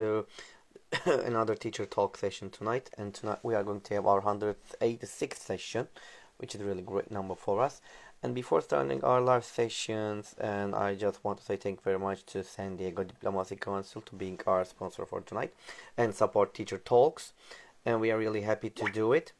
to another teacher talk session tonight. And tonight we are going to have our 186th session, which is a really great number for us. And before starting our live sessions, and I just want to say thank you very much to San Diego Diplomacy Council to being our sponsor for tonight and support teacher talks. And we are really happy to do it.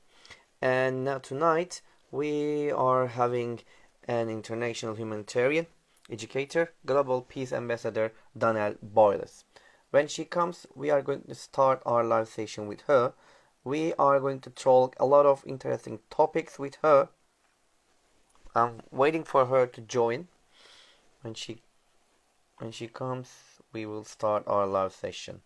And now tonight we are having an international humanitarian, educator, global peace ambassador, Danelle Boyles. When she comes, we are going to start our live session with her. We are going to talk a lot of interesting topics with her. I'm waiting for her to join. When she comes, we will start our live session.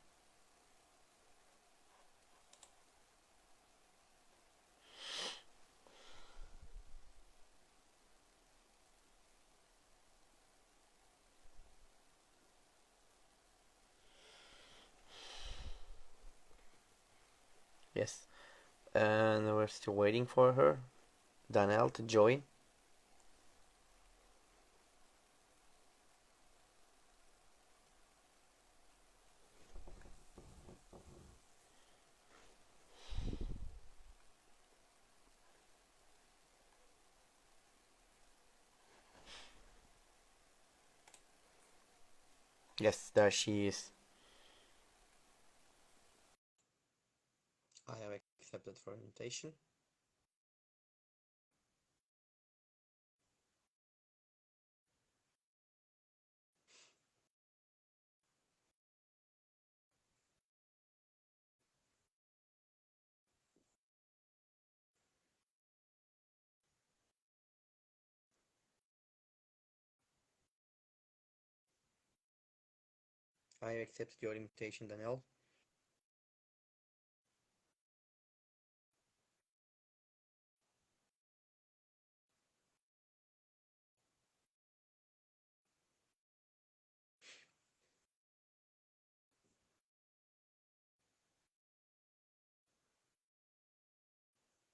Yes, and we're still waiting for her, Danelle, to join. Yes, there she is. I have accepted her invitation. I have accepted your invitation, Danelle.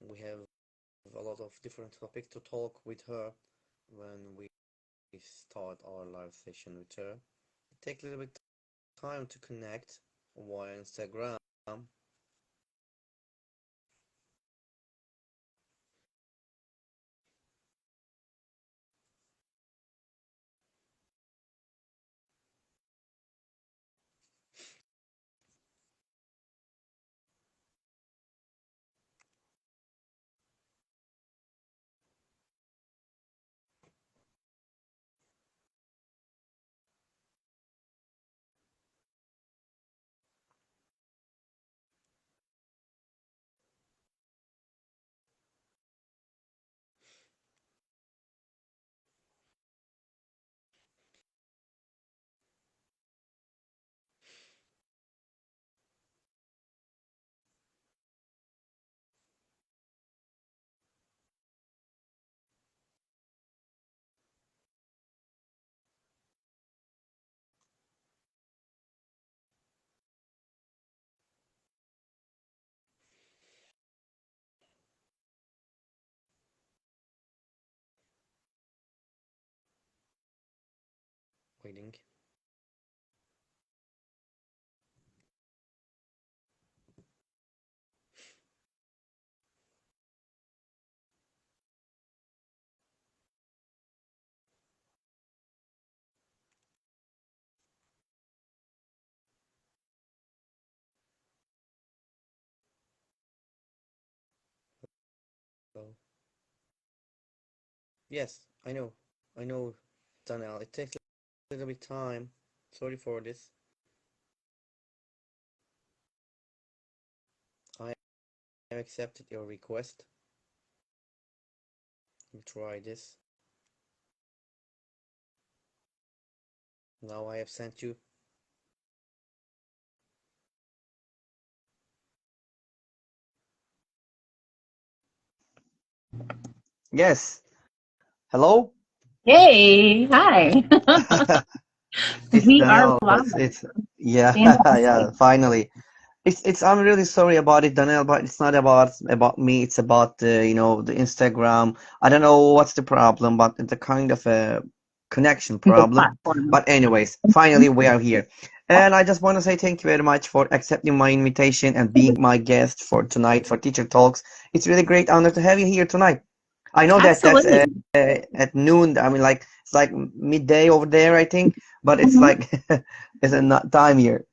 We have a lot of different topics to talk with her when we start our live session with her. It takes a little bit time to connect via Instagram. Waiting. So yes, I know, Danielle. It takes a little bit time. Sorry for this. I have accepted your request. We'll try this. Now I have sent you. Yes. Hello? Hey, hi. It's We are Danielle. live. It's yeah, Fantastic. yeah, finally. It's I'm really sorry about it, Danielle, but it's not about me. It's about the Instagram. I don't know what's the problem, but it's a kind of a connection Single problem. platform. But anyways, finally we are here. And I just want to say thank you very much for accepting my invitation and being my guest for tonight for Teacher Talks. It's really great honor to have you here tonight. I know that that's Absolutely. at noon. I mean, like it's like midday over there, I think, but it's Mhm. like it's a time here.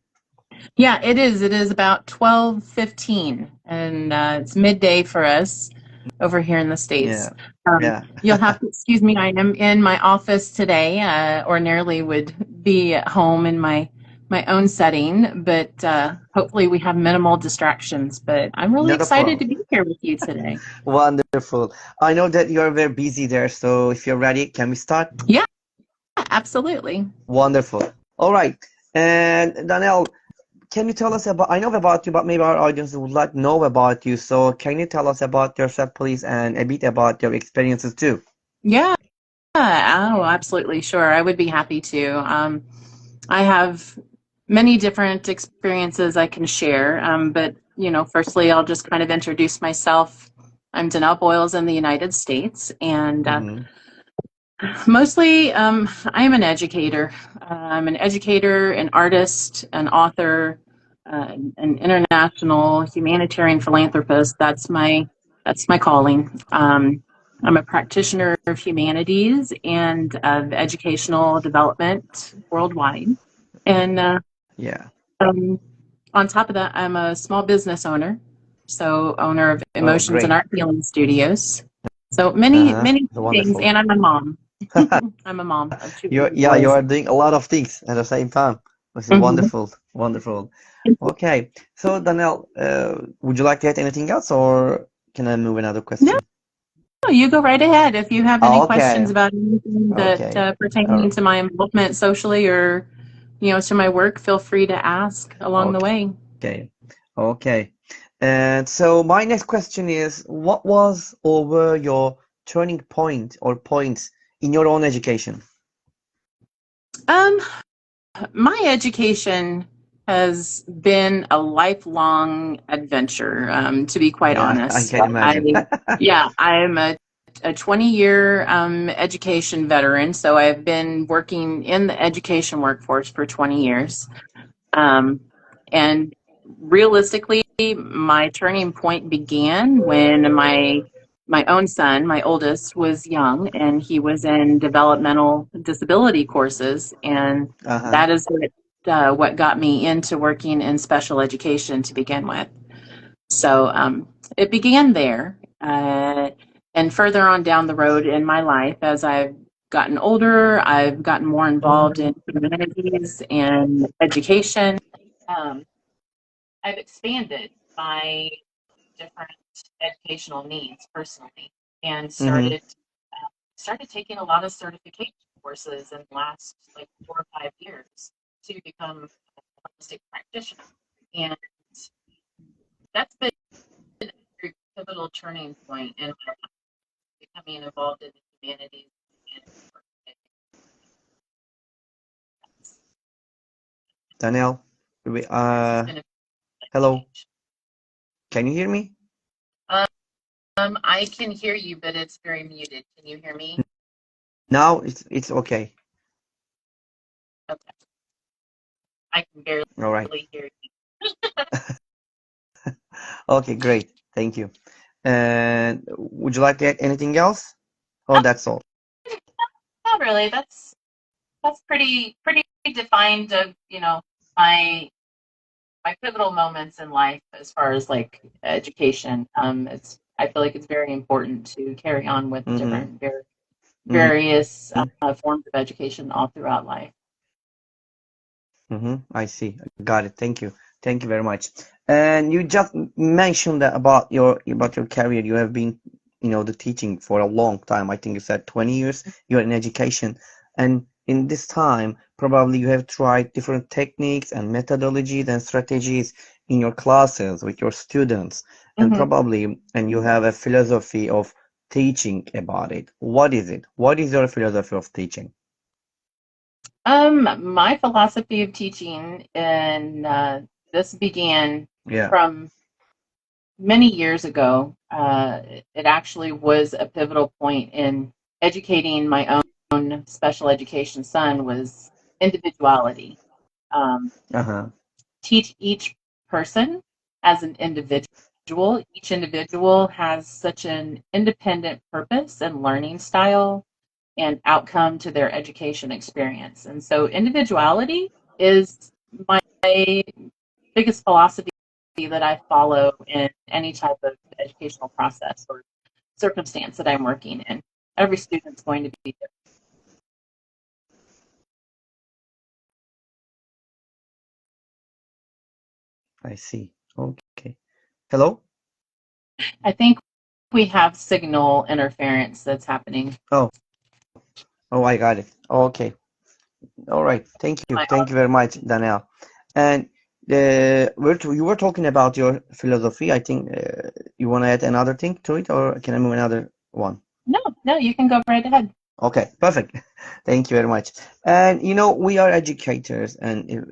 Yeah, it is. It is about 12:15, and it's midday for us over here in the States. Yeah, yeah. You'll have to excuse me. I am in my office today. Ordinarily would be at home in my own setting, but hopefully we have minimal distractions. But I'm really Not a excited to problem. be here with you today. Wonderful. I know that you are very busy there, so if you're ready, can we start? Yeah, absolutely. Wonderful. All right. And Danelle, can you tell us about, I know about you, but maybe our audience would like to know about you. So can you tell us about yourself, please, and a bit about your experiences too? Yeah. Oh, absolutely. Sure. I would be happy to. I have many different experiences I can share. But, firstly, I'll just kind of introduce myself. I'm Danelle Boyles in the United States, and Mm-hmm. mostly I am an educator. I'm an educator, an artist, an author, an international humanitarian philanthropist. That's my calling. I'm a practitioner of humanities and of educational development worldwide. And Yeah. um, on top of that, I'm a small business owner, so owner of Oh, Emotions and great. Art Healing Studios. So many, Uh-huh. many things, Wonderful. and I'm a mom. I'm a mom of two You're, baby yeah, you boys. are doing a lot of things at the same time. This is Mhm. wonderful. Wonderful. Okay. So, Danelle, would you like to add anything else, or can I move another No, question? you go right ahead. If you have any Okay. questions about anything that Okay. pertaining All to my involvement socially or to my work, feel free to ask along the right. way. Okay. Okay. And so my next question is, what was over your turning point or points in your own education? Um, my education has been a lifelong adventure, to be quite Yeah, I honest. can imagine. Yeah, I'm a 20-year education veteran, so I've been working in the education workforce for 20 years. Um, and realistically, my turning point began when my own son, my oldest, was young and he was in developmental disability courses, and Uh-huh. that is what got me into working in special education to begin with. So it began there, and further on down the road in my life, as I've gotten older, I've gotten more involved in humanities and education. Um, I've expanded my different educational needs personally, and Mm-hmm. started taking a lot of certification courses in the last like 4 or 5 years to become a holistic practitioner, and that's been a very pivotal turning point in my life, becoming involved in the humanities and Danielle, it's been a hello. change. Can you hear me? I can hear you, but it's very muted. Can you hear me? Now it's okay. Okay. I can barely All right. hear you. Okay, great. Thank you. And would you like to add anything else? Oh, Oh, that's all. not really. That's pretty defined of, my my pivotal moments in life as far as like education. It's I feel like it's very important to carry on with Mm-hmm. different Mm-hmm. various forms of education all throughout life. Mm-hmm. I see. Got it. Thank you. Thank you very much. And you just mentioned that about your career. You have been, the teaching for a long time. I think you said 20 years. You're in education, and in this time, probably you have tried different techniques and methodologies and strategies in your classes with your students, and Mhm. probably, and you have a philosophy of teaching about it. What is it? What is your philosophy of teaching? My philosophy of teaching, and this began Yeah. from many years ago. It actually was a pivotal point in educating my own special education son was individuality. Uh-huh. teach each person as an individual. Each individual has such an independent purpose and learning style and outcome to their education experience. And so individuality is my biggest philosophy that I follow in any type of educational process or circumstance that I'm working in. Every student's going to be different. I see. Okay. Hello? I think we have signal interference that's happening. Oh, I got it. Okay. All right. Thank you. My Thank you very much, Danelle. And you were talking about your philosophy. I think you want to add another thing to it, or can I move another one? no, you can go right ahead. Okay, perfect. Thank you very much. And we are educators, and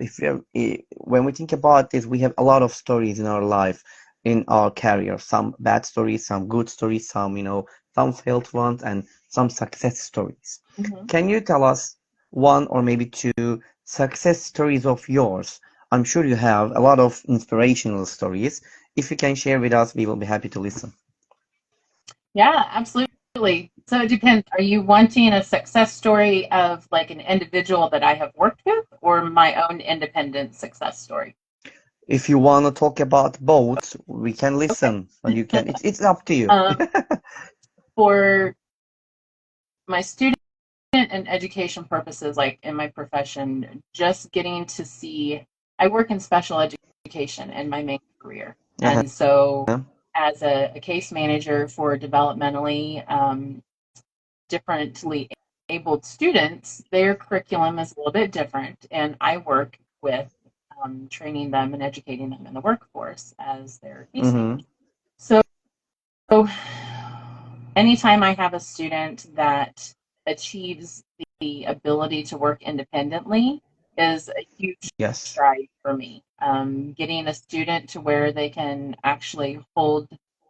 when we think about this, we have a lot of stories in our life, in our career. Some bad stories, some good stories, some failed ones, and some success stories. Mm-hmm. Can you tell us one or maybe two success stories of yours? I'm sure you have a lot of inspirational stories. If you can share with us, we will be happy to listen. Yeah, absolutely. So it depends. Are you wanting a success story of like an individual that I have worked with or my own independent success story? If you want to talk about both, we can listen, but you can. It's up to you. Um, for my student and education purposes, like in my profession, just getting to see, I work in special education in my main career. Uh-huh. And so as a case manager for developmentally differently abled students, their curriculum is a little bit different, and I work with training them and educating them in the workforce as their case Mm-hmm. manager. So anytime I have a student that achieves the ability to work independently is a huge Yes. stride for me. Getting a student to where they can actually hold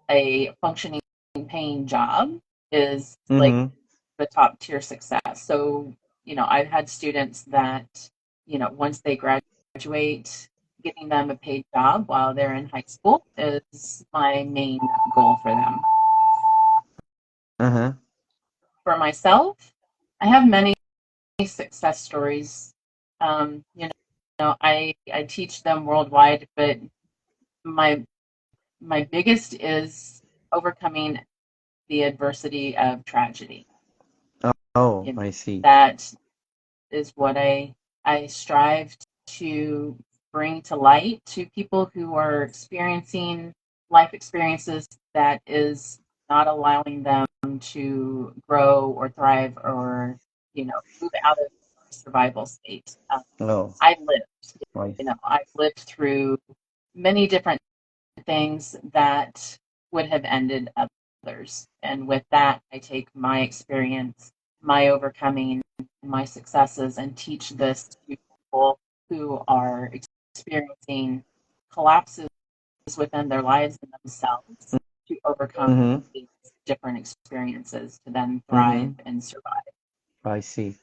a functioning paying job is like Mm-hmm. the top tier success. So, I've had students that, once they graduate, getting them a paid job while they're in high school is my main goal for them. Uh-huh. For myself, I have many success stories. I teach them worldwide, but my my biggest is overcoming the adversity of tragedy. Oh, You know, I see. that is what I strive to bring to light to people who are experiencing life experiences that is not allowing them to grow or thrive or move out of survival state. Oh, I've lived, right. I've lived through many different things that would have ended others. And with that, I take my experience, my overcoming, my successes, and teach this to people who are experiencing collapses within their lives and themselves to overcome Mm-hmm. these different experiences to then thrive Mm-hmm. and survive. I see.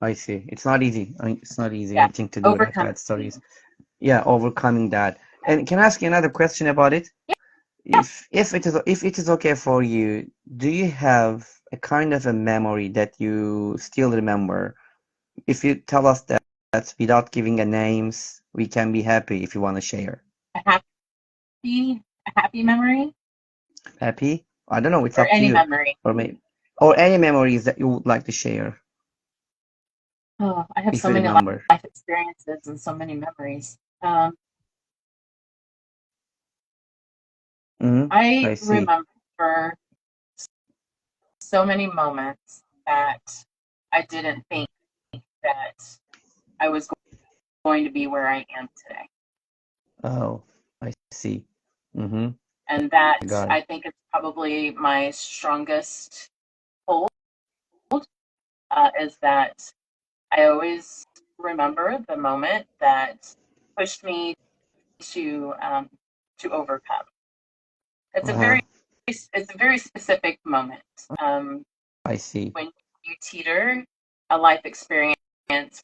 I see. It's not easy. It's not easy, Yeah, I think, to do that overcoming. bad stories. Yeah, overcoming that. And can I ask you another question about it? If it is okay for you, do you have a kind of a memory that you still remember? If you tell us that without giving a names, we can be happy if you want to share. A happy memory Happy? I don't know, it's or up to any you. memory. Or any memories that you would like to share, Oh, I have if so you many remember. life experiences and so many memories. I I see. remember so many moments that I didn't think that I was going to be where I am today. Oh, I see. Mm-hmm. And I that got it. I think is probably my strongest hold is that I always remember the moment that pushed me to to overcome. It's a Uh-huh. very specific moment. I see. When you teeter a life experience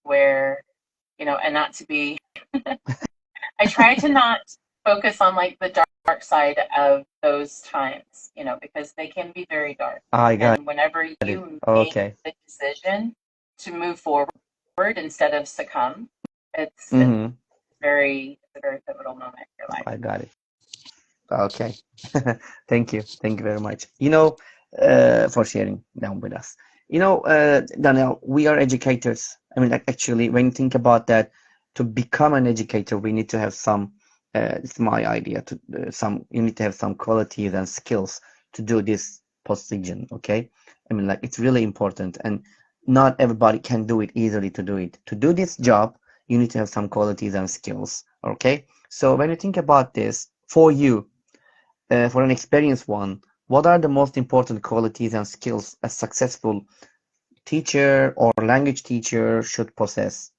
where and not to be, I try to not focus on like the dark side of those times, because they can be very dark. I got And whenever it. you make Okay. the decision to move forward instead of succumb, it's Mm-hmm. a very pivotal moment in your life. I got it. Okay. Thank you. Thank you very much. For sharing down with us. Danielle, we are educators. I mean, like, actually, when you think about that, to become an educator, we need to have some, it's my idea, you need to have some qualities and skills to do this position, okay? I mean, like, it's really important, and not everybody can do it easily to do it. To do this job, you need to have some qualities and skills, okay? So when you think about this, for you, for an experienced one, what are the most important qualities and skills a successful teacher or language teacher should possess?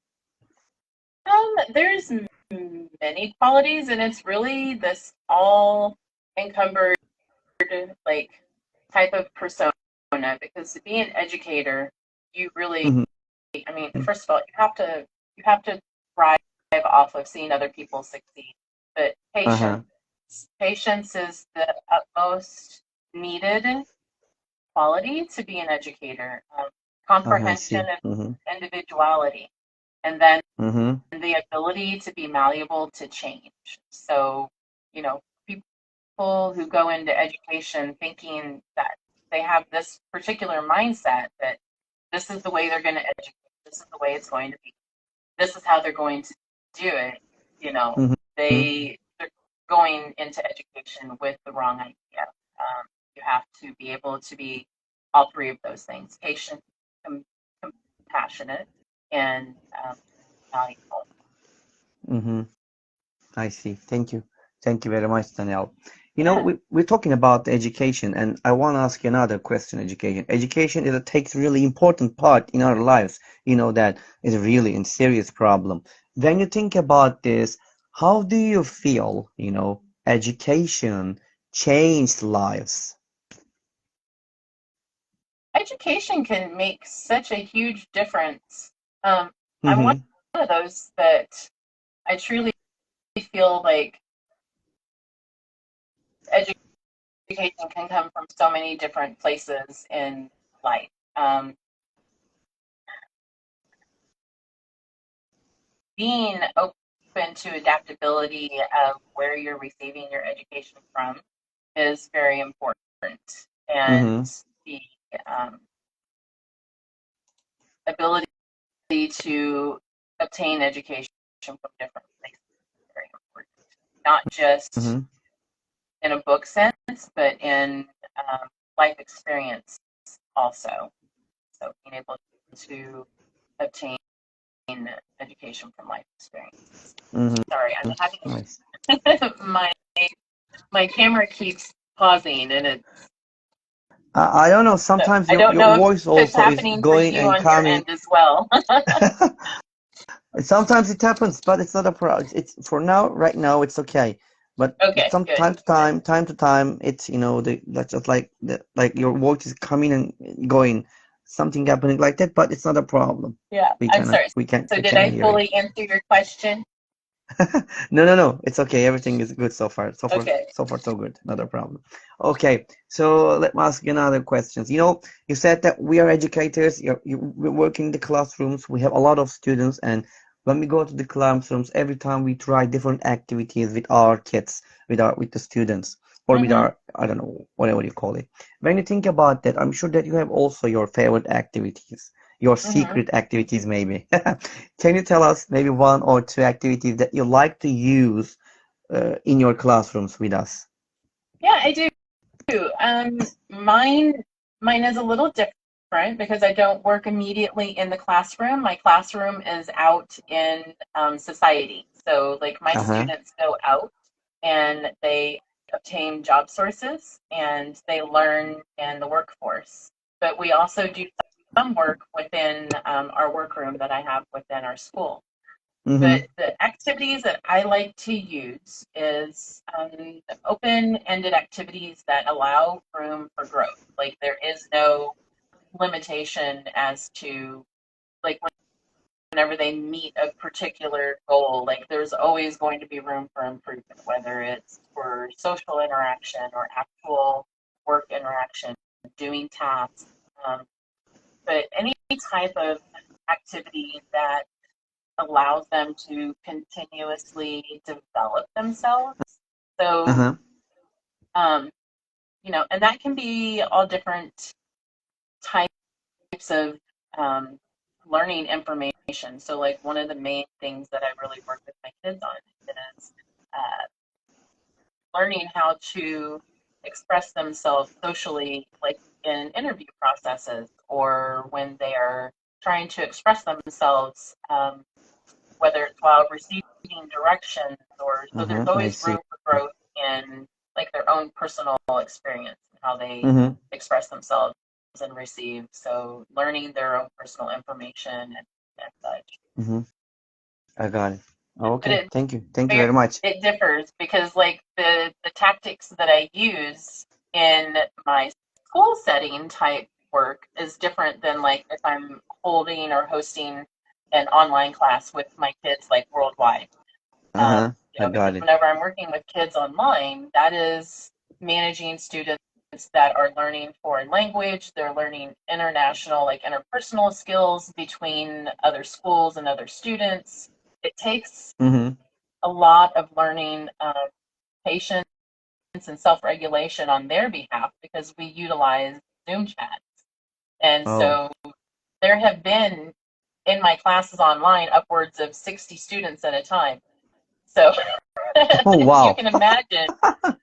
There's many qualities, and it's really this all encumbered like type of persona, because to be an educator, you really, Hmm. I mean, first of all, you have to thrive off of seeing other people succeed. But Uh-huh. patience is the utmost needed quality to be an educator. I Comprehension see. of Mm-hmm. individuality, and then Mm-hmm. the ability to be malleable to change. So, people who go into education thinking that they have this particular mindset that this is the way they're going to educate, this is the way it's going to be, this is how they're going to do it, Mm-hmm. they're going into education with the wrong idea. You have to be able to be all three of those things: patient, com- compassionate, and valuable. Mm-hmm. I see. Thank you. Thank you very much, Danielle. Yeah. We're talking about education, and I want to ask you another question. Education takes really important part in our lives. That is really a serious problem. When you think about this, how do you feel, education changed lives? Education can make such a huge difference. I'm one Mm-hmm. of those that I truly feel like education can come from so many different places in life. Being open to adaptability of where you're receiving your education from is very important, and Mm-hmm. the um, ability to obtain education from different places is very important, not just Mm-hmm. in a book sense, but in life experience also. So being able to obtain education from life experiences. Mm-hmm. Sorry, I'm Nice. having my camera keeps pausing, and I don't know. Sometimes I your don't know if voice it's also is happening for going you and on your coming. end as well. Sometimes it happens, but it's not a problem. It's for now, right now, it's okay. But Okay, some good. time to time, it's that's just like your voice is coming and going, something happening like that. But it's not a problem. Yeah, We I'm cannot, sorry. So we did can I hear it. fully answer your question? No, no, no. It's okay. Everything is good so far. Okay. So far, so good. Not a problem. Okay. So let me ask you another questions. You said that we are educators. We work in the classrooms. We have a lot of students, and when we go to the classrooms, every time we try different activities with our kids, with the students, or with Mm-hmm. our, I don't know, whatever you call it. When you think about that, I'm sure that you have also your favorite activities, your Mm-hmm. secret activities, maybe. Can you tell us maybe one or two activities that you like to use in your classrooms with us? Yeah, I do. Mine is a little different because I don't work immediately in the classroom. My classroom is out in society. So, like, my Uh-huh. students go out and they obtain job sources and they learn in the workforce. But we also do some work within our workroom that I have within our school. Mm-hmm. But the activities that I like to use is open-ended activities that allow room for growth. Like, there is no limitation as to, like, whenever they meet a particular goal, like there's always going to be room for improvement, whether it's for social interaction or actual work interaction, doing tasks. Um, but any type of activity that allows them to continuously develop themselves. So, Uh-huh. um, and that can be all different types of um, learning information. So, like one of the main things that I really work with my kids on is learning how to express themselves socially, like in interview processes or when they are trying to express themselves, whether it's while receiving directions or so. There's I always see. room for growth in like their own personal experience and how they Mm-hmm. express themselves and receive. So learning their own personal information and such. Mm-hmm. I got it. But Okay. Thank you. Thank you very much. it differs because like the tactics that I use in my school setting type work is different than like if I'm holding or hosting an online class with my kids like worldwide. Uh-huh. I Because got it. whenever I'm working with kids online, that is managing students that are learning foreign language, they're learning international, like interpersonal skills between other schools and other students. It takes Mm-hmm. a lot of learning patience and self-regulation on their behalf because we utilize Zoom chat. And Oh. so there have been in my classes online upwards of 60 students at a time. So Oh, you wow. can imagine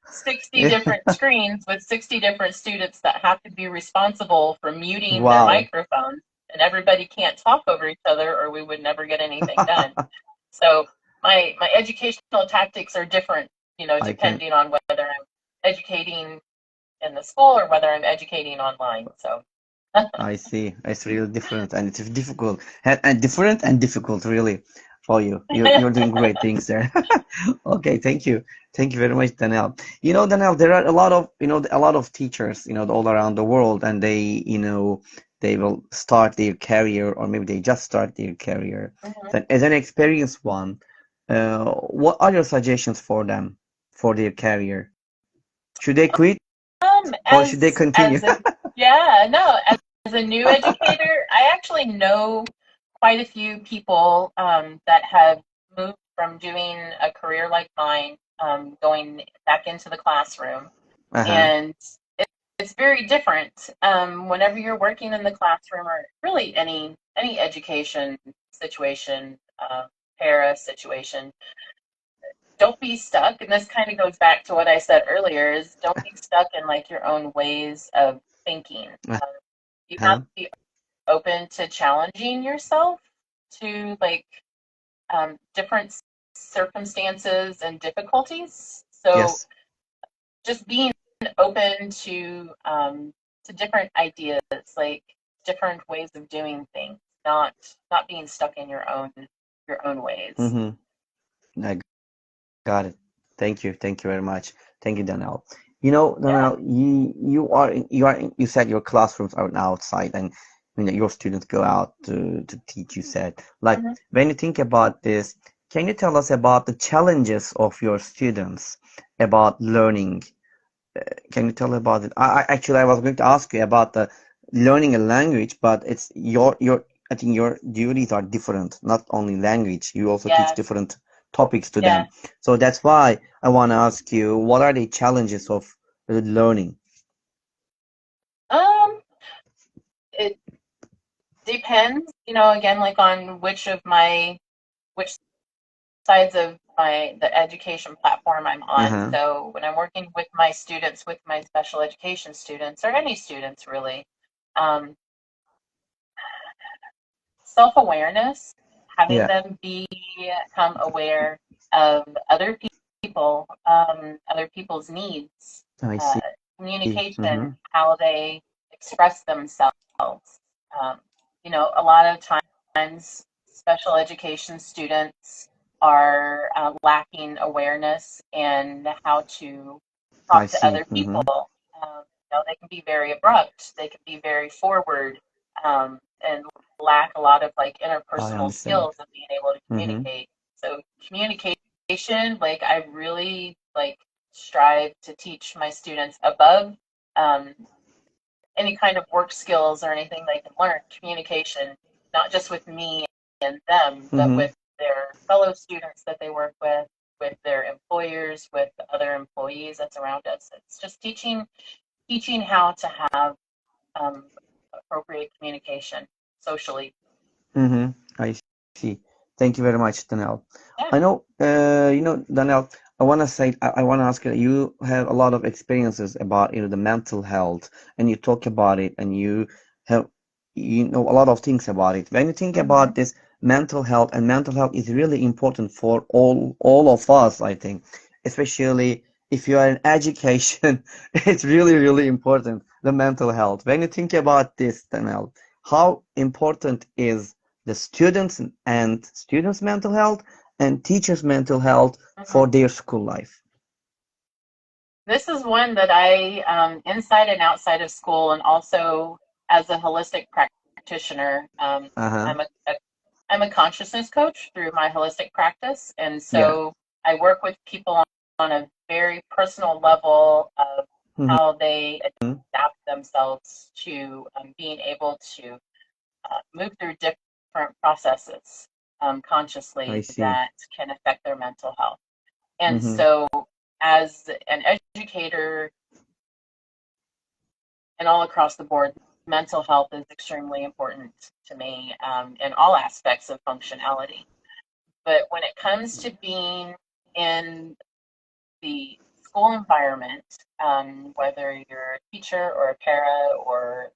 60 Yeah. different screens with 60 different students that have to be responsible for muting their Wow. microphones, and everybody can't talk over each other or we would never get anything done. So my educational tactics are different, I can. depending on whether I'm educating in the school or whether I'm educating online. So I see. It's really different and it's difficult and different and difficult really for you. You're doing great things there. Okay, thank you. Thank you very much, Danelle. Danelle, there are a lot of, a lot of teachers, all around the world and they will start their career or maybe they just start their career. mhm. So as an experienced one, what are your suggestions for them for their career? Should they quit or should they continue? As a yeah, no, as a new educator, I actually know quite a few people that have moved from doing a career like mine, going back into the classroom, Uh-huh. and it's very different. Whenever you're working in the classroom or really any education situation, para situation, don't be stuck. And this kind of goes back to what I said earlier: is don't be stuck in like your own ways of thinking. Um, you have Uh-huh. to be open to challenging yourself to like different circumstances and difficulties. So Yes. just being open to different ideas, like different ways of doing things, not being stuck in your own ways. Mm-hmm. I got it. Thank you. Thank you very much. Thank you, Danielle. Danielle, Yeah. you said your classrooms are outside and your students go out to teach, you said. Like Mhm. when you think about this, can you tell us about the challenges of your students about learning? Can you tell about it? Actually I was going to ask you about the learning a language, but it's your I think your duties are different, not only language. You also teach Yes. different topics to Yeah. them. So that's why I want to ask you, what are the challenges of learning? Um, it depends, again, like on which sides of the education platform I'm on. Uh-huh. So when I'm working with my students, with my special education students, or any students really, um, self-awareness, having Yeah, them become aware of other people's needs, I uh, see. communication, Mm-hmm. how they express themselves. A lot of times special education students are lacking awareness in how to I talk to see. other Mm-hmm. people. They can be very abrupt, they can be very forward, and lack a lot of like I interpersonal understand. skills of being able to Mm-hmm. communicate. So communication, like I really like strive to teach my students above um, any kind of work skills or anything they can learn, communication, not just with me and them, but Mm-hmm. with their fellow students that they work with their employers, with the other employees that's around us. It's just teaching how to have um, appropriate communication socially. Mm-hmm. I see. Thank you very much, Danelle. Yeah. I know, Danelle, I want to say, I want to ask you, you have a lot of experiences about, the mental health, and you talk about it, and you have, a lot of things about it. When you think Mm-hmm. about this mental health, and mental health is really important for all of us, I think, especially if you are in education, it's really, really important, the mental health. When you think about this, Danelle, how important is the students' mental health and teachers' mental health Mm-hmm. for their school life? This is one that I, inside and outside of school, and also as a holistic practitioner, Uh-huh. I'm a consciousness coach through my holistic practice, and Yeah. so I work with people on a very personal level of how they Mm-hmm. adapt themselves to being able to move through different processes I consciously see. that can affect their mental health. And Mm-hmm. so, as an educator and all across the board, mental health is extremely important to me in all aspects of functionality. But when it comes to being in the school environment, whether you're a teacher or a para or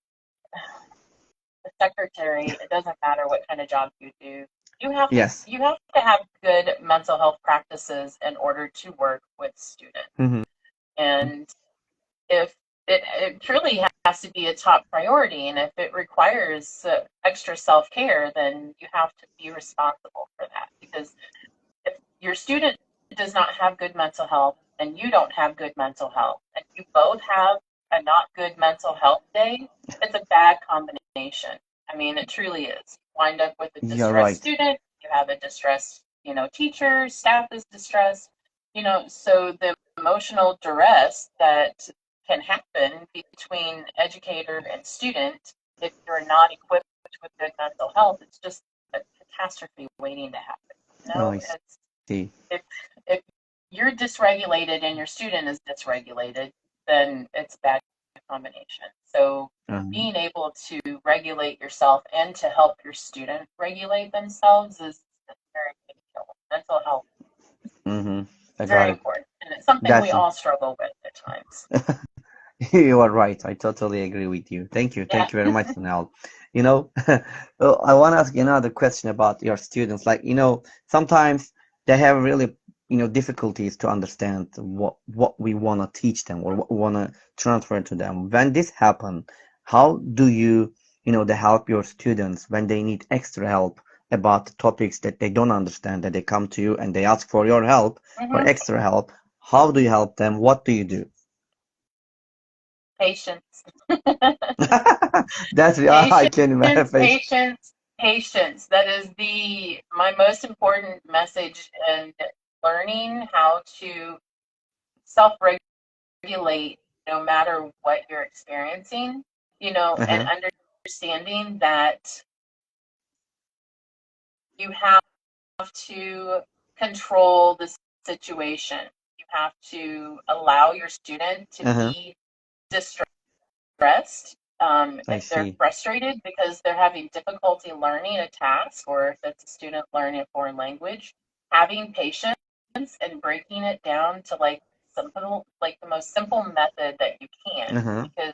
a secretary, it doesn't matter what kind of job you do. You have Yes. you have to have good mental health practices in order to work with students. Mm-hmm. And if it truly has to be a top priority, and if it requires extra self care, then you have to be responsible for that. Because if your student does not have good mental health and you don't have good mental health, and you both have a not good mental health day, it's a bad combination. I mean, it truly is. You wind up with a You're distressed right. student, you have a distressed, teacher, staff is distressed, so the emotional duress that can happen between educator and student if you're not equipped with good mental health, it's just a catastrophe waiting to happen. I It's see. if if you're dysregulated and your student is dysregulated, then it's a bad combination. So Um, being able to regulate yourself and to help your student regulate themselves is very big deal. Mental health mm-hmm. I is got very it. important, and it's something we That's all struggle with at times. You are right. I totally agree with you. Thank you. Yeah. Thank you very much, Nell. Well, I want to ask you another question about your students. Like, sometimes they have really, difficulties to understand what we want to teach them or what we want to transfer to them. When this happen, how do you, they help your students when they need extra help about the topics that they don't understand, that they come to you and they ask for your help, for Hmm. extra help? How do you help them? What do you do? Patience. That's I can Patience, imagine. patience, patience. That is the my most important message in learning how to self-regulate no matter what you're experiencing, and Uh-huh. understanding that you have to control the situation. You have to allow your student to Uh-huh. be distressed, I if they're see. frustrated because they're having difficulty learning a task, or if it's a student learning a foreign language, having patience and breaking it down to like simple, like the most simple method that you can. Uh-huh. Because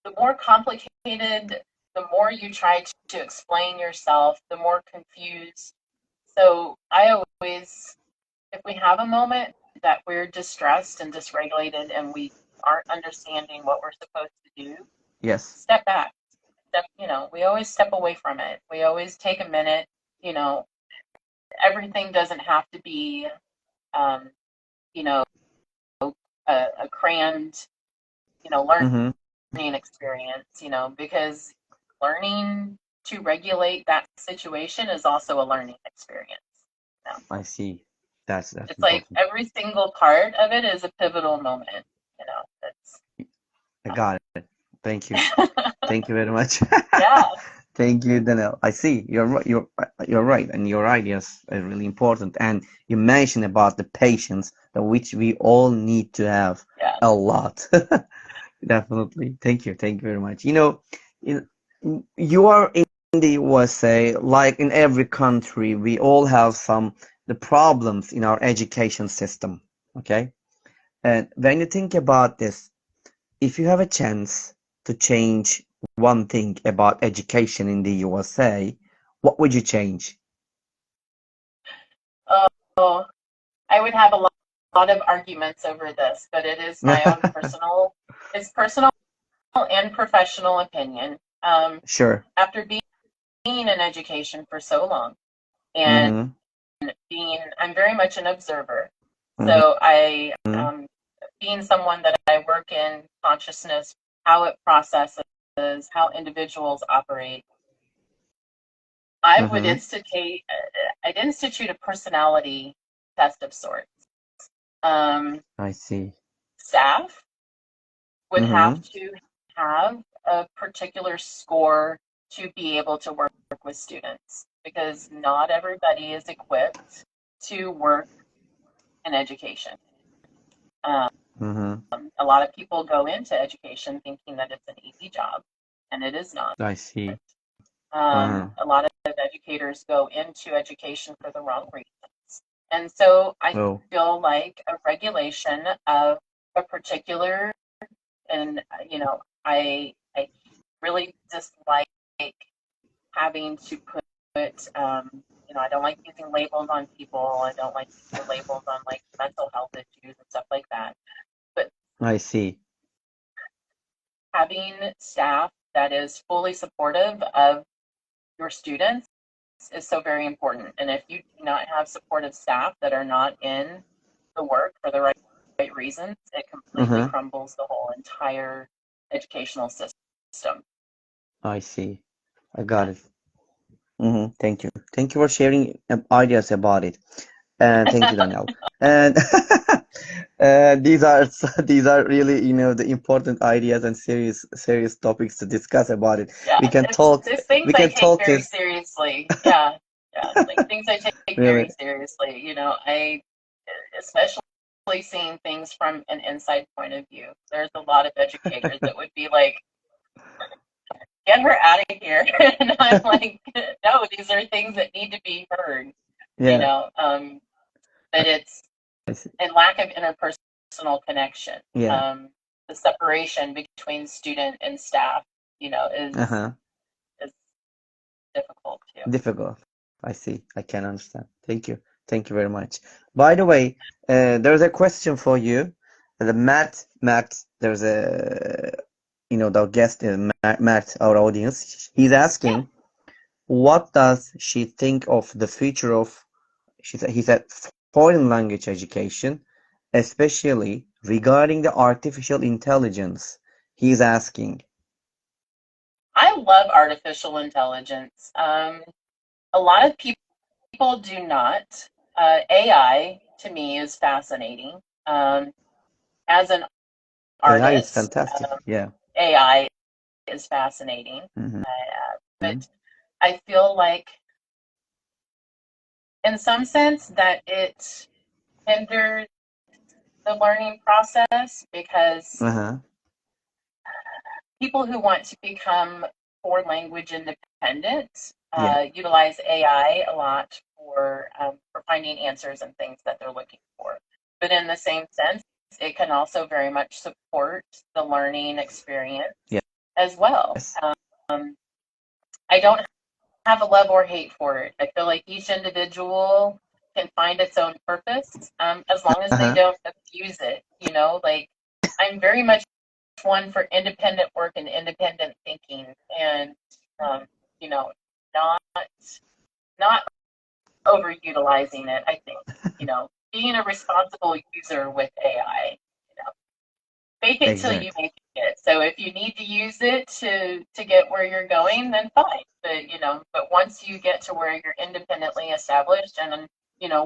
the more complicated, the more you try to explain yourself, the more confused. So I always, if we have a moment that we're distressed and dysregulated and we aren't understanding what we're supposed to do, Yes. step back. We always step away from it. We always take a minute. You know, everything doesn't have to be, um, you know, a crammed, Mm-hmm. learning experience, because learning to regulate that situation is also a learning experience. You know? I see. That's It's like important. every single part of it is a pivotal moment. You know, I got it. Thank you. Thank you very much. yeah, Thank you, Danelle. I see. You're right. You're right, and your ideas are really important. And you mentioned about the patience, that which we all need to have yeah. a lot. Definitely. Thank you. Thank you very much. In- you are in the USA, like in every country, we all have the problems in our education system. Okay. And when you think about this, if you have a chance to change one thing about education in the USA, what would you change? Oh, I would have lot of arguments over this, but it is my own it's personal and professional opinion. Sure. After being in education for so long and Mm-hmm. I'm very much an observer. So Mm-hmm. being someone that I work in consciousness, how it processes, how individuals operate, I would Mm-hmm. I'd institute a personality test of sorts. Um, I see. Staff would Mm-hmm. have to have a particular score to be able to work with students because not everybody is equipped to work in education. Um, Mm-hmm. a lot of people go into education thinking that it's an easy job, and it is not. I see. Uh-huh. A lot of educators go into education for the wrong reasons. And so I Oh, feel like a regulation of a particular, and I really dislike having to put, I don't like using labels on people. I don't like using labels on like mental health issues and stuff like that. But I see. having staff that is fully supportive of your students is so very important. And if you do not have supportive staff that are not in the work for the right reasons, it completely Uh-huh. crumbles the whole entire educational system. I see. I got it. Mm-hmm. Thank you. Thank you for sharing ideas about it. And thank you, Danielle. And these are really, the important ideas and serious topics to discuss about it. Yeah, We can talk. it's things We I can take talk very this seriously. Yeah, yeah, like things I take very really. seriously. I especially seeing things from an inside point of view. There's a lot of educators that would be like, get her out of here. And I'm like, no, these are things that need to be heard, Yeah. but it's I see. and lack of interpersonal connection. Yeah. The separation between student and staff, Uh-huh. is difficult too. Difficult. I see. I can understand. Thank you. Thank you very much. By the way, there's a question for you. The Matt, there's the guest, Matt, our audience. He's Yeah, asking, what does she think of the future of, he said, foreign language education, especially regarding the artificial intelligence? He's asking. I love artificial intelligence. A lot of people do not. AI to me is fascinating. As an AI is artist, fantastic. Yeah. AI is fascinating. Hmm. But I feel like, in some sense, that it hinders the learning process because Uh-huh. people who want to become foreign language independent Yeah. utilize AI a lot for finding answers and things that they're looking for. But in the same sense, it can also very much support the learning experience as well. Yes. Um, I don't have a love or hate for it. I feel like each individual can find its own purpose as long as they Uh-huh. don't abuse it. Like I'm very much one for independent work and independent thinking, and um, you know, not not overutilizing it. I think being a responsible user with AI. Fake it till you Exactly. make it. So if you need to use it to get where you're going, then fine. But once you get to where you're independently established and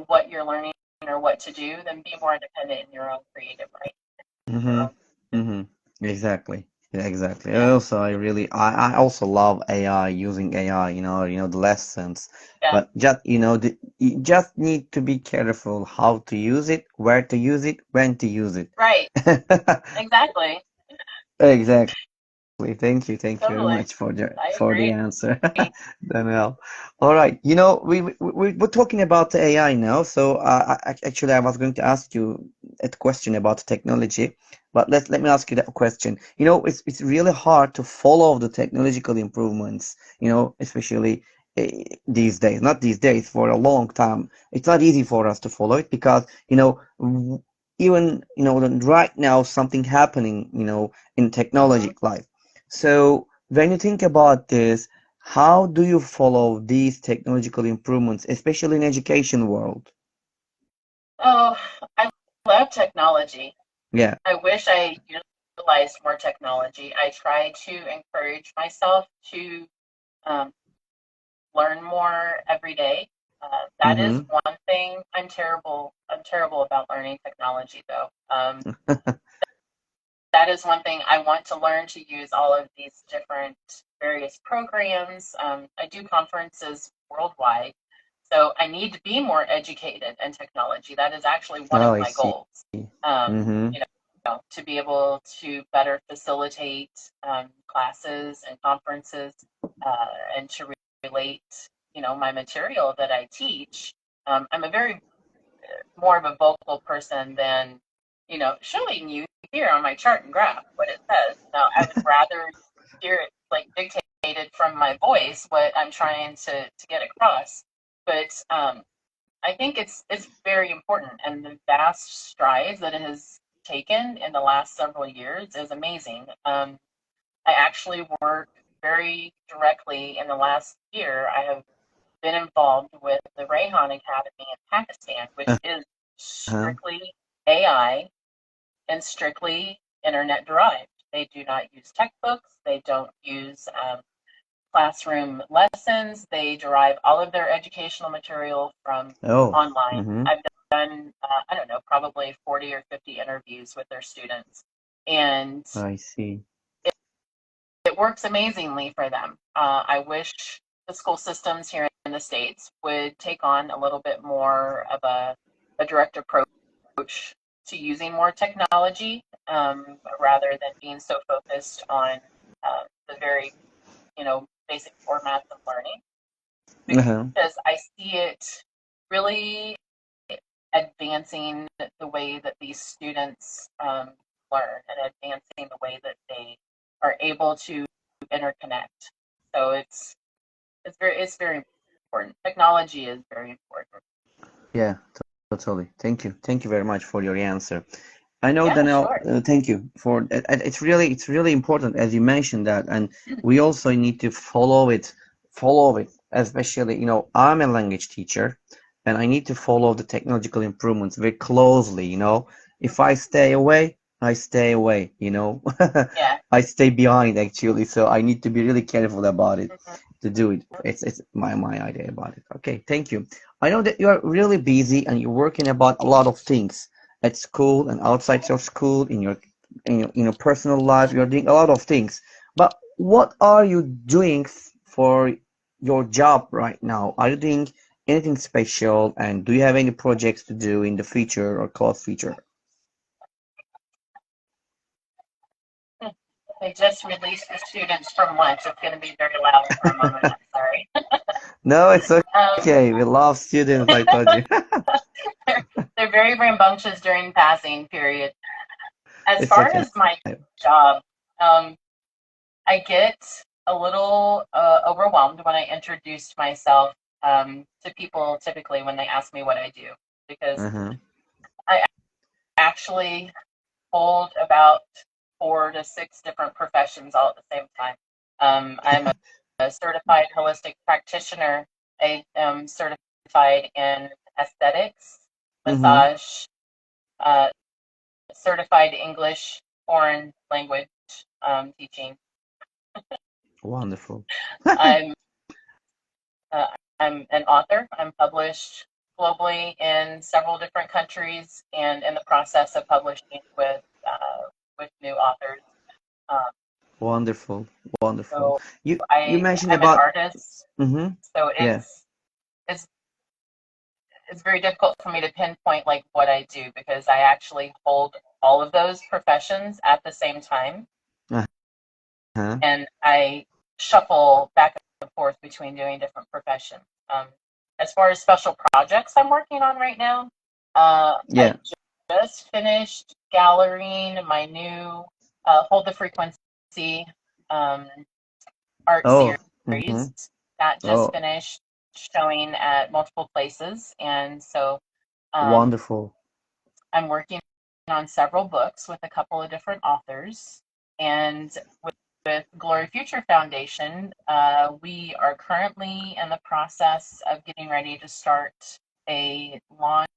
what you're learning or what to do, then be more independent in your own creative right. Your own, Mm-hmm. Mm-hmm. Exactly. Yeah, exactly. yeah, I also love AI, using AI, the lessons. yeah, But you just need to be careful how to use it, where to use it, when to use it. right, exactly, Exactly. Thank you very totally. much for I the agree. answer, Danielle. All right, we're talking about the AI now. So actually, I was going to ask you a question about technology, but let me ask you that question. It's really hard to follow the technological improvements. Especially these days. Not these days, for a long time. It's not easy for us to follow it because even right now something happening in Hmm. technology life. So when you think about this, how do you follow these technological improvements, especially in education world? Oh, I love technology. Yeah. I wish I utilized more technology. I try to encourage myself to um, learn more every day. That is Mm-hmm. one thing I'm terrible. I'm terrible about learning technology, though. That is one thing I want to learn to use all of these different various programs. I do conferences worldwide, so I need to be more educated in technology. That is actually one Oh, of I my see. goals. Mm-hmm. To be able to better facilitate classes and conferences and to relate, my material that I teach. I'm a very more of a vocal person than, showing you here on my chart and graph what it says. Now, I would rather hear it like dictated from my voice what I'm trying to get across. But I think it's very important, and the vast strides that it has taken in the last several years is amazing. I actually work very directly in the last year. I have been involved with the Rayhan Academy in Pakistan, which is Uh-huh. strictly AI and strictly internet derived. They do not use textbooks. They don't use classroom lessons. They derive all of their educational material from Oh. online. Mm-hmm. I've done, I don't know, probably 40 or 50 interviews with their students. And I see. it works amazingly for them. I wish the school systems here in the States would take on a little bit more of a direct approach to using more technology rather than being so focused on the very, basic formats of learning, Uh-huh. because I see it really advancing the way that these students learn and advancing the way that they are able to interconnect. So it's very important. Technology is very important. Yeah, totally. Thank you very much for your answer. I know, Yeah, Danielle, sure. thank you for it's really important as you mentioned that, and we also need to follow it, especially, I'm a language teacher and I need to follow the technological improvements very closely, If I stay away, I stay away, Yeah. I stay behind actually, so I need to be really careful about it Mhm. to do it. It's my idea about it. Okay, thank you. I know that you're really busy and you're working about a lot of things at school and outside your school, in your personal life. You're doing a lot of things. But what are you doing for your job right now? Are you doing anything special? And do you have any projects to do in the future or close future? They just released the students from lunch. It's going to be very loud for a moment. I'm sorry. No, it's Um, okay. We love students, I told you. they're, they're very rambunctious during passing period. As It's far okay. as my job, um, I get a little overwhelmed when I introduce myself to people typically when they ask me what I do, because Uh-huh. I actually hold about 4 to 6 different professions all at the same time. I'm a certified holistic practitioner. I am certified in aesthetics, Mm-hmm. massage, uh, certified English foreign language. teaching. Wonderful. I'm uh, I'm an author. I'm published globally in several different countries, and in the process of publishing with new authors. Um, Wonderful. Wonderful. so You mentioned I'm an about artist, mm-hmm. so Yeah. it's it's very difficult for me to pinpoint like what I do because I actually hold all of those professions at the same time, Uh-huh. and I shuffle back and forth between doing different professions. Um, as far as special projects I'm working on right now, Yeah. I just finished gallerying my new Hold the Frequency um, art Oh. series Mm-hmm. that just Oh, finished showing at multiple places, and so um, wonderful. I'm working on several books with a couple of different authors, and with Glory Future Foundation, we are currently in the process of getting ready to start a launch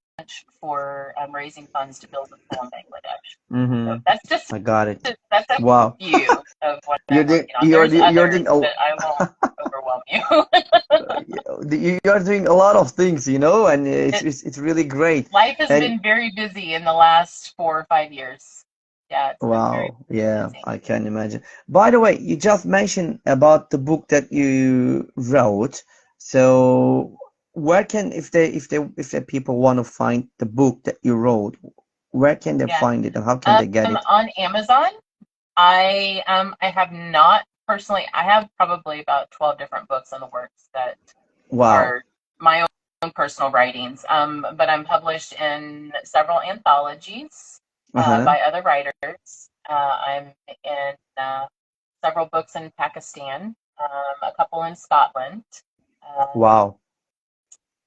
for raising funds to build a school in Bangladesh. So Mm-hmm. that's just I got it. that's a Wow. few of what I'm working on. There's You're others, doing but I won't overwhelm you. you're doing a lot of things, and it, it's really great. life has And been very busy in the last 4 or 5 years. Yeah, it's been very wow, yeah, busy. I can imagine. By the way, you just mentioned about the book that you wrote. So where can if the people want to find the book that you wrote, where can they Yeah. find it and how can they get it? On Amazon, I have not personally. I have probably about 12 different books in the works that Wow. are my own personal writings. But I'm published in several anthologies Uh-huh. by other writers. I'm in several books in Pakistan, a couple in Scotland. Um, Wow.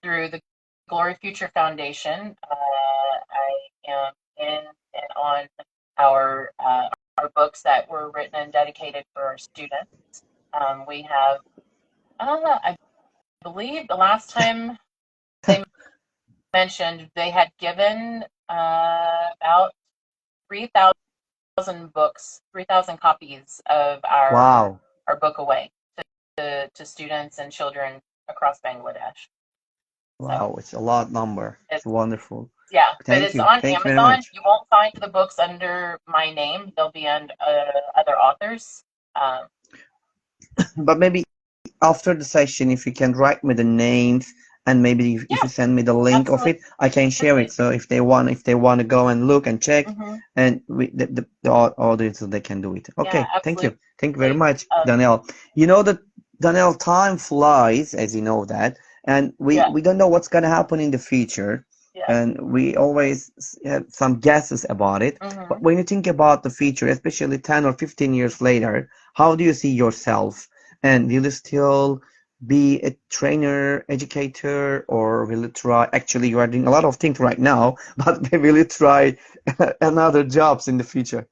through the Glory Future Foundation, I am in and on our books that were written and dedicated for our students. We have, I believe, the last time they mentioned they had given about 3,000 books, 3,000 copies of Wow. our book away to students and children across Bangladesh. So Wow, it's a lot number. It's it's wonderful. yeah, but Thank it's you. on Thank you very Amazon. much. You won't find the books under my name. They'll be on other authors. Um, But maybe after the session, if you can write me the names and maybe if yeah, you send me the link of absolutely. it, I can share it. So if they want to go and look and check, Hmm. and the audience they can do it. Yeah, Okay, absolutely. thank you very much, Um, Danelle. You know that Danelle, time flies, as you know that, and yeah, we don't know what's gonna happen in the future, yeah. and we always have some guesses about it. Hmm. But when you think about the future, especially 10 or 15 years later, how do you see yourself? And will you still be a trainer, educator, or will you try? Actually, you are doing a lot of things right now, but will you try another jobs in the future?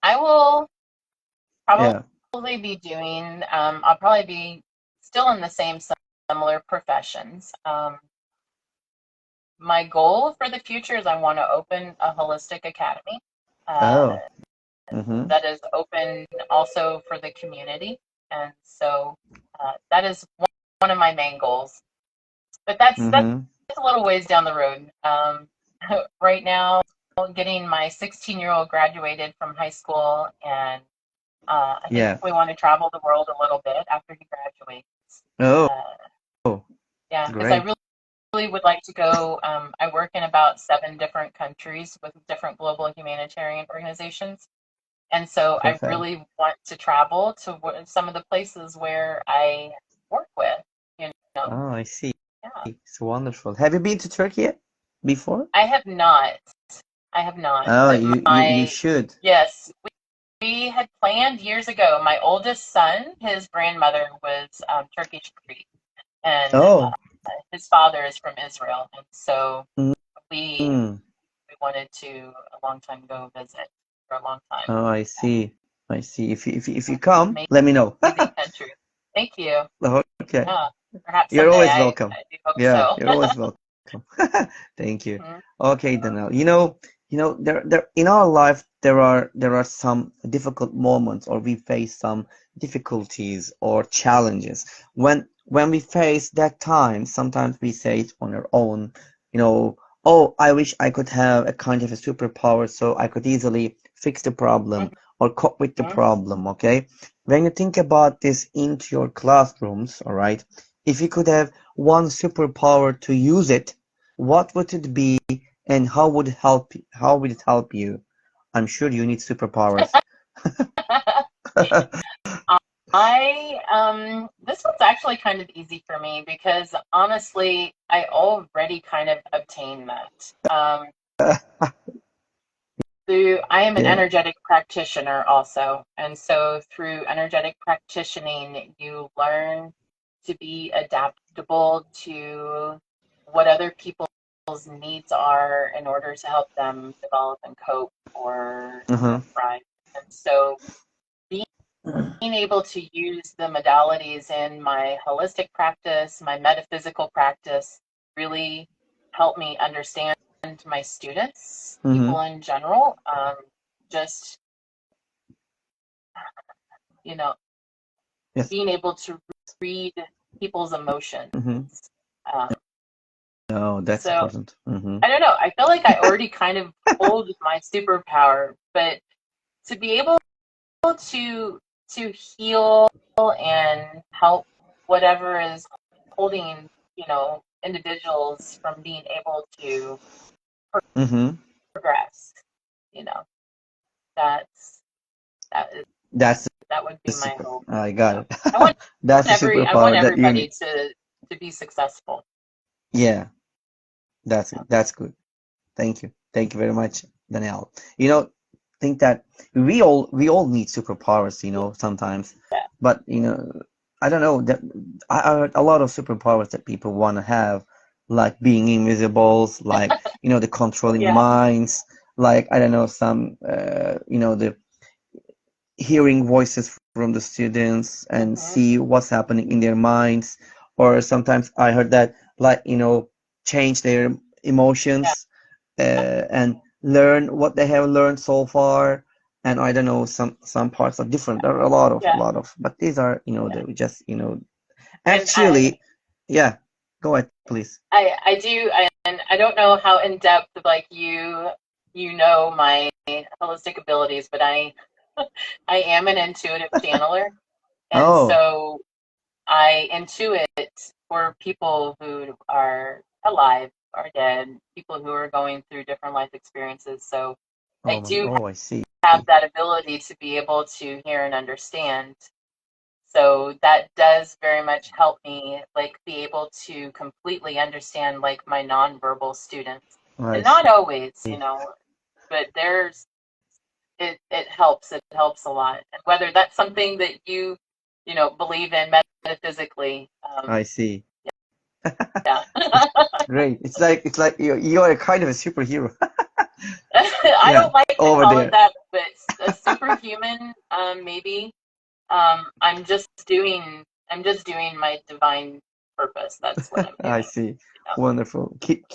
I will Yeah. probably be doing. I'll probably be still in the same similar professions. My goal for the future is I want to open a holistic academy. Uh, Oh. Mm-hmm. that is open also for the community. And so that is one of my main goals. But that's Mm-hmm. a little ways down the road. Right now, getting my 16-year-old graduated from high school, and I think Yeah. we want to travel the world a little bit after he graduates. Oh, Uh, yeah, because I great. really would like to go. I work in about 7 different countries with different global humanitarian organizations. And so I Perfect. really want to travel to some of the places where I work with, you know. Oh, I see. Yeah. It's wonderful. Have you been to Turkey yet before? I have not. I have not. Oh, But you my, should. yes, we had planned years ago. My oldest son, his grandmother was Turkish Greek, and Oh. his father is from Israel. And so we Mm. we wanted to a long time ago visit for a long time. Oh, I see. I see. If you come, let me know. Amazing country. Thank you. Okay. Yeah, perhaps You're someday always welcome. I do hope Yeah, so. you're always welcome. Thank you. Mhm. Okay, Danelle. You know, there in our life there are some difficult moments, or we face some difficulties or challenges. When we face that time, sometimes we say it on our own, oh, I wish I could have a kind of a superpower so I could easily fix the problem or cope with the Mhm. problem, okay? When you think about this into your classrooms, all right, if you could have one superpower to use it, what would it be, and how would it help you? I'm sure you need superpowers. This one's actually kind of easy for me because honestly, I already kind of obtained that. I am an Yeah. energetic practitioner also, and so through energetic practitioning, you learn to be adaptable to what other people's needs are in order to help them develop and cope or Uh-huh. thrive. And so being able to use the modalities in my holistic practice, my metaphysical practice, really help me understand my students, Mm-hmm. people in general, just, you know, Yes. being able to read people's emotions. Mm-hmm. Um, No, that's so important. Mm-hmm. I don't know. I feel like I already kind of hold my superpower, but to be able to heal and help whatever is holding, individuals from being able to Mm-hmm. progress, you know, that's that is That's that would the be my super. hope. I got So it. I want That's the I want superpower that you everybody need. to be successful. Yeah, that's Yeah. that's good. Thank you. Thank you very much, Danielle. Think that we all need superpowers, sometimes. Yeah. But I don't know that I heard a lot of superpowers that people want to have, like being invisibles, like the controlling Yeah. minds, like I don't know some the hearing voices from the students and Hmm. see what's happening in their minds. Or sometimes I heard that, like, change their Yeah. emotions, and learn what they have learned so far. And I don't know, some parts are different. There are Yeah. a lot of, but these are, Yeah. the just, And I actually, yeah. Go ahead, please. I do, and I don't know how in depth like you know my holistic abilities, but I am an intuitive channeler, and Oh, so I intuit for people who are alive or dead, people who are going through different life experiences. So I do oh, I see. have that ability to be able to hear and understand. So that does very much help me like be able to completely understand like my nonverbal students. I And not see. always, but it helps. It helps a lot. And whether that's something that believe in metaphysically, I see. yeah. Great. It's like you're a kind of a superhero. I Yeah, don't like to over call it there. that, but a superhuman, maybe. I'm just doing my divine purpose. That's what I'm I doing. see. You know? Wonderful. Keep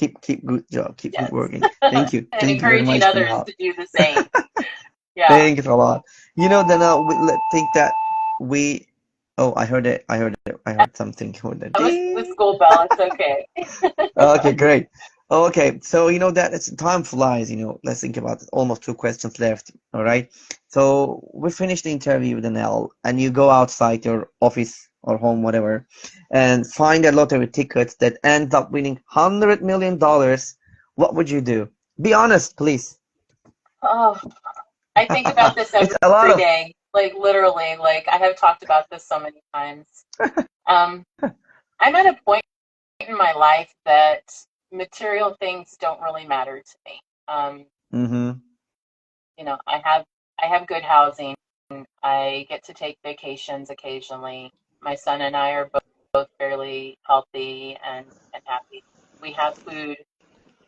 good job. Keep good Yes. working. Thank you. And Thank you very encouraging much, others Danielle. to do the same. Yeah. Thank you a lot. Danielle, think that we. Oh, I heard it. I heard it. I heard something. Heard that. That was the Ding. school bell. It's okay. Okay, great. Okay, so that it's time flies. Let's think about it. Almost two questions left. All right. So we finished the interview with Danelle, and you go outside your office or home, whatever, and find a lottery ticket that ends up winning $100 million. What would you do? Be honest, please. Oh, I think about this It's a lot every of. day. Like literally, like I have talked about this so many times. Um, I'm at a point in my life that material things don't really matter to me. Um, Mm-hmm. I have good housing. I get to take vacations occasionally. My son and I are both fairly healthy and happy. We have food,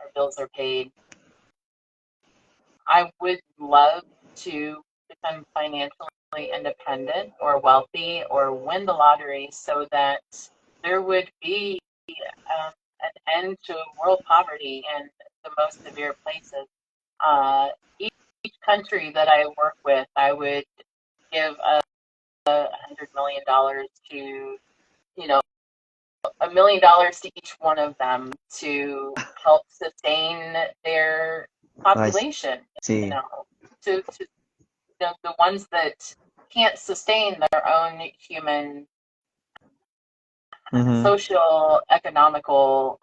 our bills are paid. I would love to become financially independent or wealthy or win the lottery so that there would be an end to world poverty in the most severe places. Uh, country that I work with, I would give $100 million to, you know, $1 million to each one of them to help sustain their I population. You see. know, to the ones that can't sustain their own human, Mm-hmm. social, economical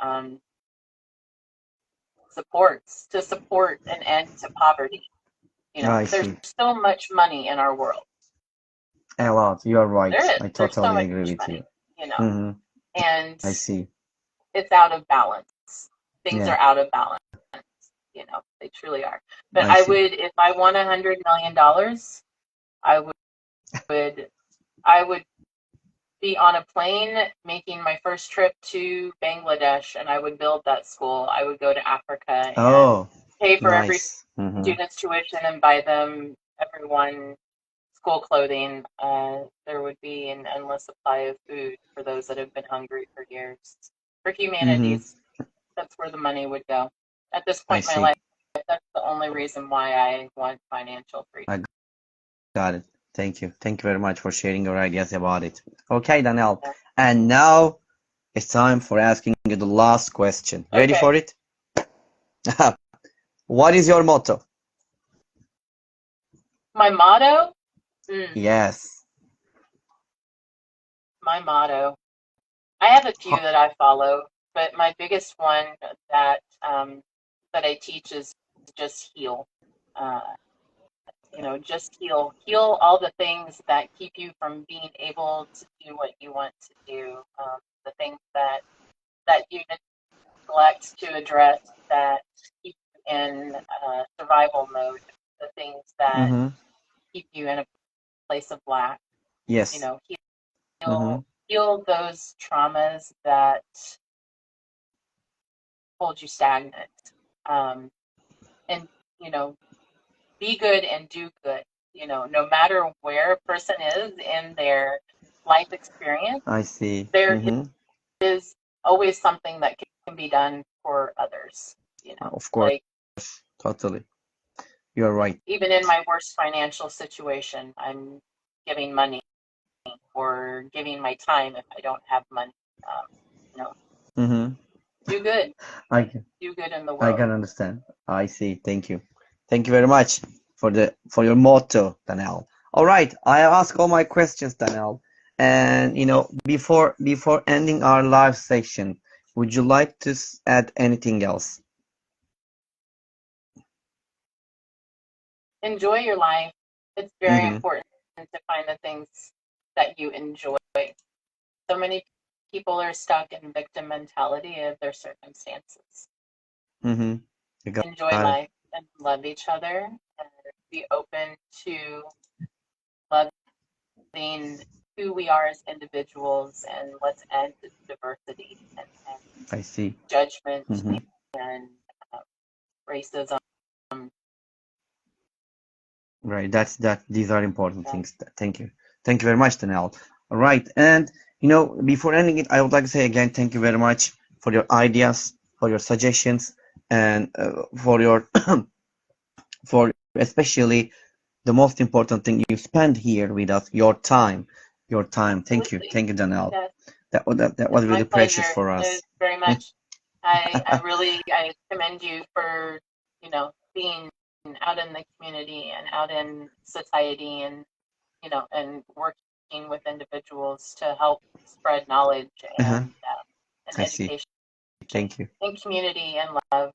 supports to support an end to poverty. I There's see. so much money in our world. A lot. You are There right. is. I There's so totally much agree with you. money, Mm-hmm. and I see. it's out of balance. Things Yeah, are out of balance. They truly are. But I see. if I won $100 million, I would, I would be on a plane making my first trip to Bangladesh, and I would build that school. I would go to Africa and Oh, pay for every nice. Mm-hmm. student's tuition and buy them everyone school clothing. There would be an endless supply of food for those that have been hungry for years. For Mm-hmm. humanities, that's where the money would go. At this I point in my see. life, that's the only reason why I want financial freedom. I got it. Thank you. Thank you very much for sharing your ideas about it. Okay, Danelle. Yeah. And now it's time for asking you the last question. Ready Okay. for it? What is your motto? My motto? Yes. My motto. I have a few Ho- that I follow, but my biggest one that that I teach is just heal. Uh, just heal. Heal all the things that keep you from being able to do what you want to do. The things that you neglect to address that keep you in survival mode. The things that Mm-hmm. keep you in a place of lack. Yes. Mm-hmm. Heal those traumas that hold you stagnant. And be good and do good. No matter where a person is in their life experience, I see. there Mm-hmm. is always something that can be done for others. Of course. Like Totally. You're right. even in my worst financial situation, I'm giving money or giving my time if I don't have money. Um, you know, Mm-hmm. do good, I can, do good in the I world. can understand. I see. Thank you. Thank you very much for your motto, Danelle. All right, I ask all my questions, Danelle. And before ending our live session, would you like to add anything else? Enjoy your life. It's very Mm-hmm. important to find the things that you enjoy. So many people are stuck in victim mentality of their circumstances. Mm-hmm. You Enjoy got it. life and love each other and be open to loving who we are as individuals, and let's end diversity and I see. judgment Mm-hmm. and uh, racism. Right. That. These are important Yeah. things. Thank you. Thank you very much, Danelle. All right. And before ending it, I would like to say again, thank you very much for your ideas, for your suggestions, and for your for especially the most important thing you spend here with us, your time. Your time. Thank you. Absolutely. Thank you, Danelle. Yes, That was it's my really precious pleasure. for It was us. very much. I commend you for being out in the community and out in society, and working with individuals to help spread knowledge Uh-huh. and I see. education Thank you. and community and love.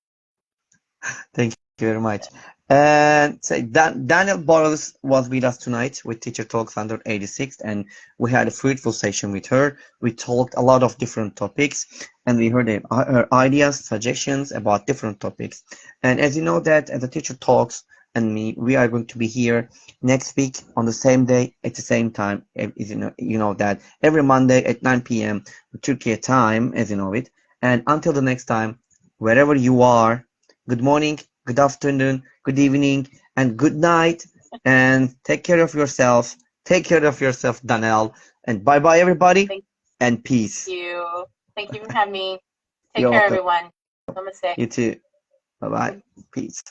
Thank you very much. And so Danelle Boyles was with us tonight with Teacher Talks under 86, and we had a fruitful session with her. We talked a lot of different topics, and we heard her ideas, suggestions about different topics. And as you know that at the Teacher Talks and me, we are going to be here next week on the same day at the same time. As you know that every Monday at 9 p.m. Turkey time, as you know it. And until the next time, wherever you are. Good morning, good afternoon, good evening, and good night. And take care of yourself. Take care of yourself, Danelle. And bye bye, everybody. Thank And peace. you. Thank you for having me. Take You're care, welcome. everyone. Namaste. You too. Bye bye. Peace.